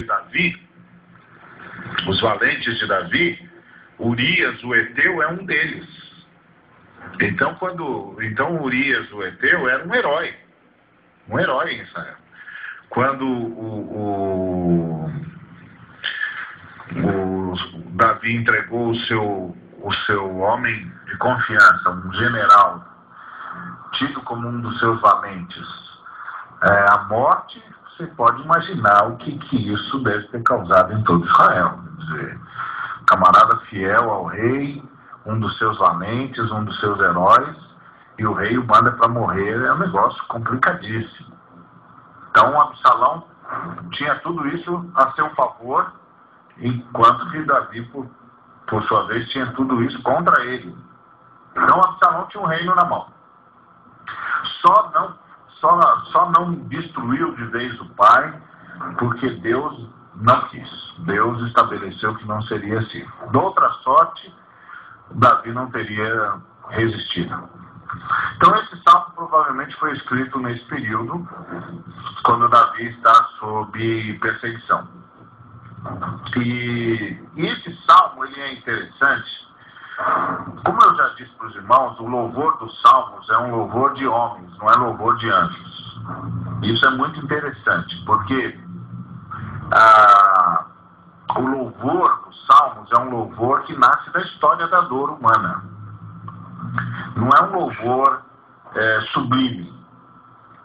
de Davi, os valentes de Davi, Urias, o heteu, é um deles. Então Urias, o heteu, era um herói em Israel. Quando o Davi entregou o seu homem de confiança, um general, tido como um dos seus valentes, a morte, você pode imaginar o que isso deve ter causado em todo Israel. Quer dizer, camarada fiel ao rei, um dos seus valentes, um dos seus heróis, e o rei o manda para morrer, é um negócio complicadíssimo. Então Absalão tinha tudo isso a seu favor, enquanto que Davi, por sua vez, tinha tudo isso contra ele. Então Absalão tinha um reino na mão. Só não destruiu de vez o pai, porque Deus não quis. Deus estabeleceu que não seria assim. De outra sorte, Davi não teria resistido. Então esse salmo provavelmente foi escrito nesse período, quando Davi está sob perseguição. E esse salmo, ele é interessante. Como eu já disse para os irmãos, o louvor dos salmos é um louvor de homens, não é louvor de anjos. Isso é muito interessante, porque o louvor dos salmos é um louvor que nasce da história da dor humana. Não é um louvor sublime,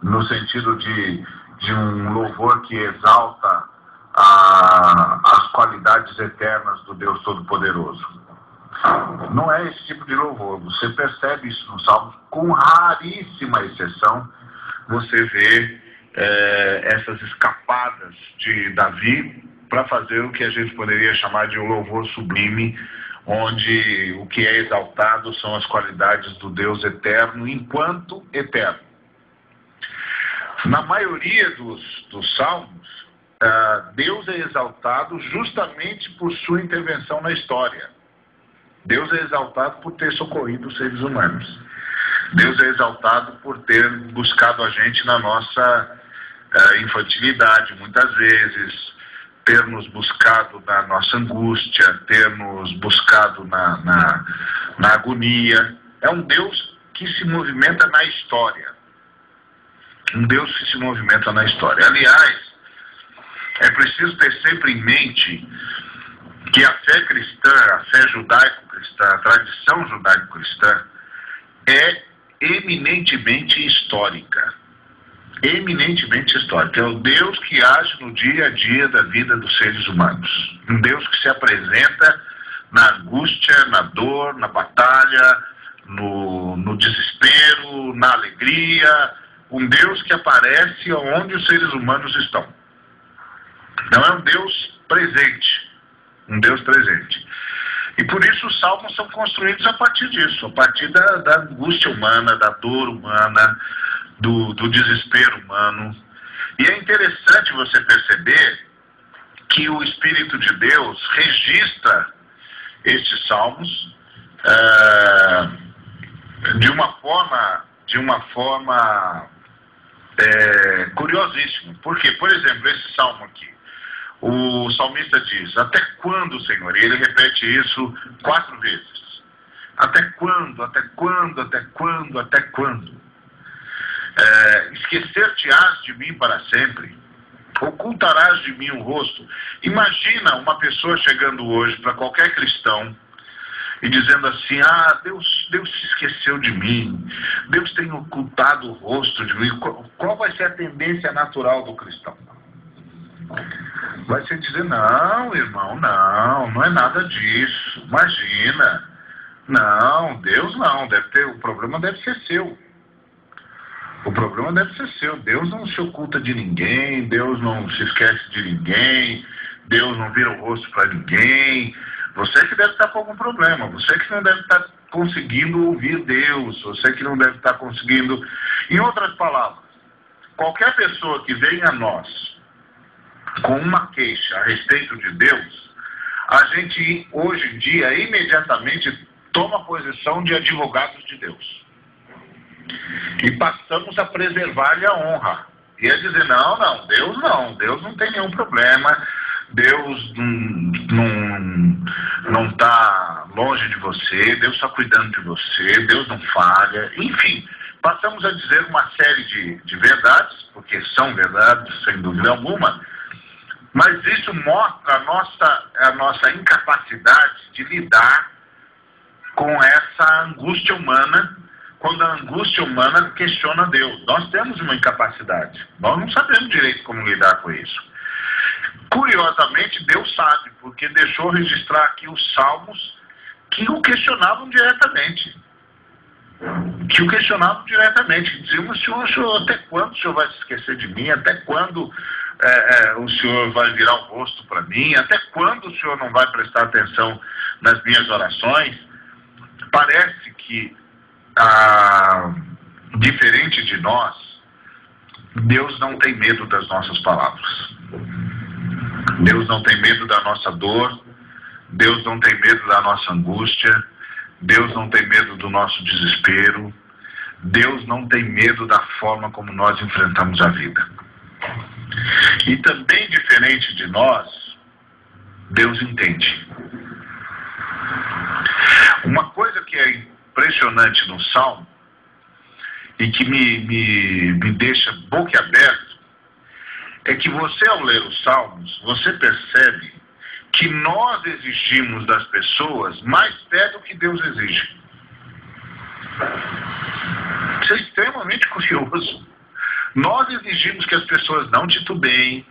no sentido de um louvor que exalta as qualidades eternas do Deus Todo-Poderoso. Não é esse tipo de louvor. Você percebe isso nos Salmos, com raríssima exceção, você vê essas escapadas de Davi para fazer o que a gente poderia chamar de um louvor sublime, onde o que é exaltado são as qualidades do Deus eterno, enquanto eterno. Na maioria dos Salmos, Deus é exaltado justamente por sua intervenção na história. Deus é exaltado por ter socorrido os seres humanos. Deus é exaltado por ter buscado a gente na nossa infantilidade, muitas vezes, ter nos buscado na nossa angústia, ter nos buscado na agonia. É um Deus que se movimenta na história. Um Deus que se movimenta na história. Aliás, é preciso ter sempre em mente que a fé cristã, a fé judaico-cristã, a tradição judaico-cristã é eminentemente histórica. Eminentemente histórica. É o Deus que age no dia a dia da vida dos seres humanos. Um Deus que se apresenta na angústia, na dor, na batalha, no desespero, na alegria. Um Deus que aparece onde os seres humanos estão. Não é um Deus presente. Um Deus presente. E por isso os salmos são construídos a partir disso, a partir da angústia humana, da dor humana, do desespero humano. E é interessante você perceber que o Espírito de Deus registra estes salmos de uma forma curiosíssima. Por quê? Por exemplo, esse salmo aqui. O salmista diz: até quando, Senhor? E ele repete isso 4 vezes. Até quando, até quando, até quando, até quando? Esquecer-te-ás de mim para sempre? Ocultarás de mim o rosto? Imagina uma pessoa chegando hoje para qualquer cristão e dizendo assim: Deus se esqueceu de mim, Deus tem ocultado o rosto de mim. Qual vai ser a tendência natural do cristão? Vai ser dizer: não, irmão, não é nada disso, imagina, não, Deus não, o problema deve ser seu. O problema deve ser seu. Deus não se oculta de ninguém, Deus não se esquece de ninguém, Deus não vira o rosto para ninguém. Você que deve estar com algum problema, você que não deve estar conseguindo ouvir Deus, você que não deve estar conseguindo. Em outras palavras, qualquer pessoa que venha a nós com uma queixa a respeito de Deus, a gente hoje em dia imediatamente toma a posição de advogados de Deus. E passamos a preservar-lhe a honra. E a dizer: não, Deus não tem nenhum problema, Deus não está longe de você, Deus está cuidando de você, Deus não falha, enfim. Passamos a dizer uma série de verdades, porque são verdades, sem dúvida alguma, mas isso mostra a nossa incapacidade de lidar com essa angústia humana, quando a angústia humana questiona Deus. Nós temos uma incapacidade, nós não sabemos direito como lidar com isso. Curiosamente, Deus sabe, porque deixou registrar aqui os salmos que o questionavam diretamente. Diziam: Senhor, até quando o Senhor vai se esquecer de mim? Até quando o Senhor vai virar o rosto para mim? Até quando o Senhor não vai prestar atenção nas minhas orações? Parece que, diferente de nós, Deus não tem medo das nossas palavras. Deus não tem medo da nossa dor, Deus não tem medo da nossa angústia, Deus não tem medo do nosso desespero, Deus não tem medo da forma como nós enfrentamos a vida. E também diferente de nós, Deus entende. Uma coisa que é impressionante no Salmo e que me deixa boquiaberto é que você, ao ler os Salmos, você percebe que nós exigimos das pessoas mais fé do que Deus exige. Isso é extremamente curioso. Nós exigimos que as pessoas não titubeiem,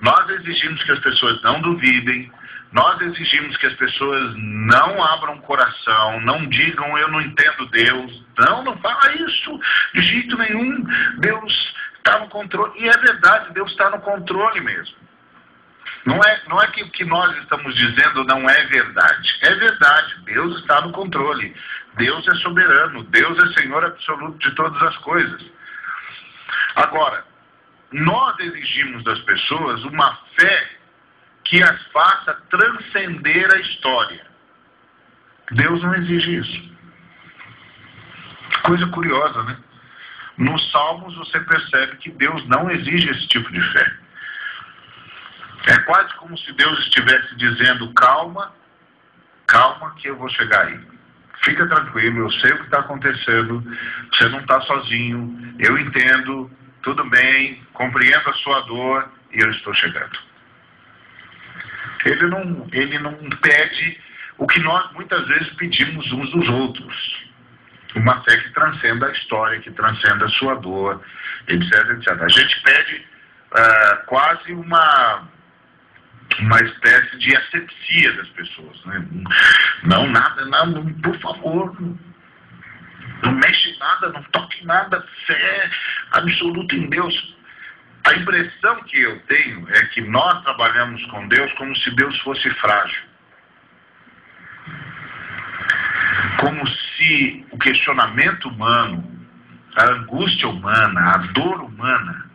nós exigimos que as pessoas não duvidem, nós exigimos que as pessoas não abram o coração, não digam: eu não entendo Deus, não fala isso de jeito nenhum, Deus está no controle. E é verdade, Deus está no controle mesmo. Não é que o que nós estamos dizendo não é verdade. É verdade, Deus está no controle. Deus é soberano, Deus é Senhor absoluto de todas as coisas. Agora, nós exigimos das pessoas uma fé que as faça transcender a história. Deus não exige isso. Coisa curiosa, né? Nos Salmos você percebe que Deus não exige esse tipo de fé. É quase como se Deus estivesse dizendo: calma que eu vou chegar aí. Fica tranquilo, eu sei o que está acontecendo, você não está sozinho, eu entendo, tudo bem, compreendo a sua dor e eu estou chegando. Ele não pede o que nós muitas vezes pedimos uns dos outros. Uma fé que transcenda a história, que transcenda a sua dor, etc, etc. A gente pede quase uma espécie de asepsia das pessoas, né? Não, nada, por favor, não mexe em nada, não toque em nada, fé absoluta em Deus. A impressão que eu tenho é que nós trabalhamos com Deus como se Deus fosse frágil. Como se o questionamento humano, a angústia humana, a dor humana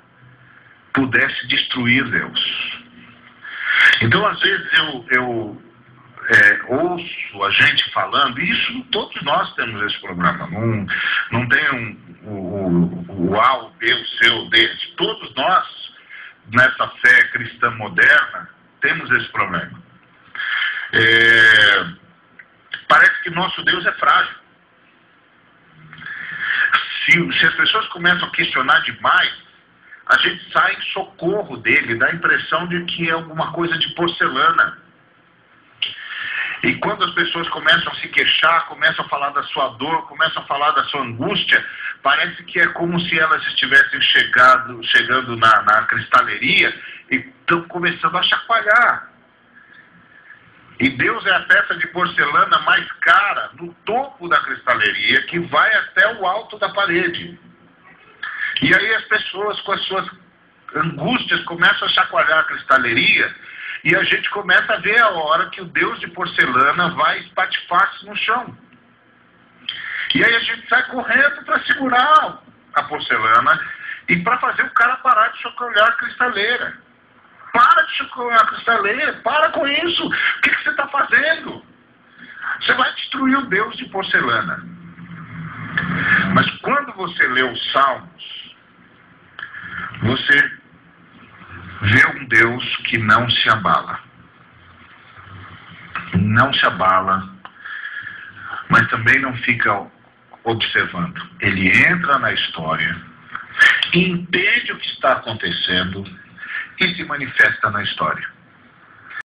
pudesse destruir Deus. Então, às vezes, eu ouço a gente falando, e isso todos nós temos esse problema, não tem o A, o B, o C, o D. Todos nós, nessa fé cristã moderna, temos esse problema. Parece que nosso Deus é frágil. Se as pessoas começam a questionar demais, a gente sai em socorro dele, dá a impressão de que é alguma coisa de porcelana. E quando as pessoas começam a se queixar, começam a falar da sua dor, começam a falar da sua angústia, parece que é como se elas estivessem chegando na cristaleria e estão começando a chacoalhar. E Deus é a peça de porcelana mais cara no topo da cristaleria, que vai até o alto da parede. E aí as pessoas, com as suas angústias, começam a chacoalhar a cristaleria, e a gente começa a ver a hora que o Deus de porcelana vai espatifar-se no chão. E aí a gente sai correndo para segurar a porcelana e para fazer o cara parar de chacoalhar a cristaleira. Para de chacoalhar a cristaleira, para com isso. O que você está fazendo? Você vai destruir o Deus de porcelana. Mas quando você lê os Salmos, você vê um Deus que não se abala. Não se abala, mas também não fica observando. Ele entra na história, entende o que está acontecendo e se manifesta na história.